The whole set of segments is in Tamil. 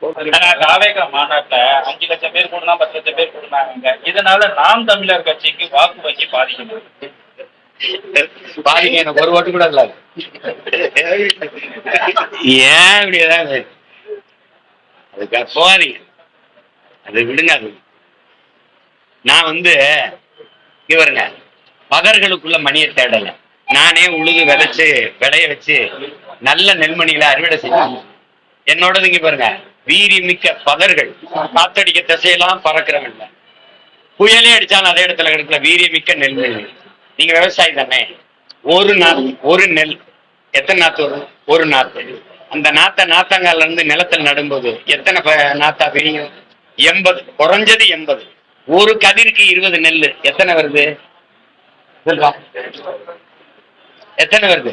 தாவேகா மாநாட்டுல 5 லட்சம் பேர் கூடனா 10 லட்சம் பேர் கூடுனாங்க. இதனால நாம் தமிழர் கட்சிக்கு வாக்கு வங்கி பாதிக்கப்படுது. பாதிக்க எனக்கு ஒரு ஓட்டு கூட இல்ல. ஏன் இப்படி ஏதாவது அதுக்கு போகாதீங்க, அது விடுங்க. அது நான் இவருங்க பதர்களுக்குள்ள மணியை தேடல. நானே உழுது விளைச்சு விளைய வச்சு நல்ல நெல்மணிகளை அறுவடை செய்யலாம். என்னோடது இங்க பாருங்க, வீரி மிக்க பதர்கள். காத்தடிக்க திசையெல்லாம் பறக்கிறவங்க, புயலே அடிச்சாலும் அதே இடத்துல இருக்கிற வீரியமிக்க நெல்மணி. நீங்க விவசாயி தானே. ஒரு நெல் எத்தனை நாத்து வரும்? ஒரு நாத்து. அந்த நாத்தாங்கால இருந்து நிலத்தில் நடும்போது எத்தனை நாத்தா பிரியும்? 80, குறைஞ்சது 80. ஒரு கதிருக்கு 20 நெல் எத்தனை வருது? எத்தனை வருது?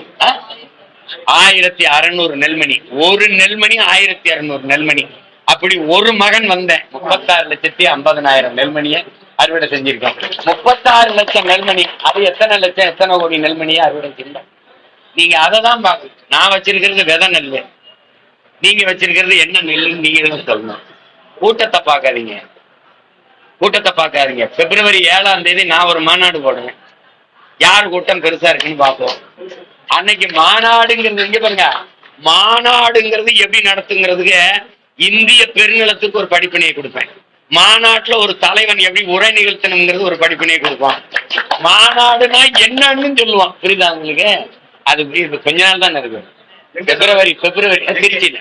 1600 நெல்மணி. ஒரு நெல்மணி 1600 நெல்மணி. அப்படி ஒரு மகன் வந்தேன் 36,50,000 நெல்மணியை அறுவடை செஞ்சிருக்கோம். 36 லட்சம் நெல்மணி, அது எத்தனை லட்சம், எத்தனை கோடி நெல்மணியை அறுவடை செஞ்சோம். நீங்க அதை தான் பார்க்கணும். நான் வச்சிருக்கிறது விதை நெல், நீங்க வச்சிருக்கிறது என்ன நெல்லுன்னு நீங்க சொல்லணும். கூட்டத்தை பார்க்காதீங்க, கூட்டத்தை பார்க்காதீங்க. பிப்ரவரி 7ஆம் தேதி நான் ஒரு மாநாடு போடுவேன். யார் கூட்டம் பெருசா இருக்குன்னு பார்ப்போம். அன்னைக்கு மாநாடுங்கிறது இங்க பாருங்க, மாநாடுங்கிறது எப்படி நடத்துங்கிறதுக்கு இந்திய பெருநிலத்துக்கு ஒரு படிப்பினையை கொடுப்பேன். மாநாட்டுல ஒரு தலைவன் எப்படி உரை நிகழ்த்தணுங்கிறது ஒரு படிப்பினையை கொடுப்பான். மாநாடுனா என்னன்னு சொல்லுவான். புரியுதா உங்களுக்கு? அது கொஞ்ச நாள் தான் இருக்கு. பிப்ரவரி திருச்சியில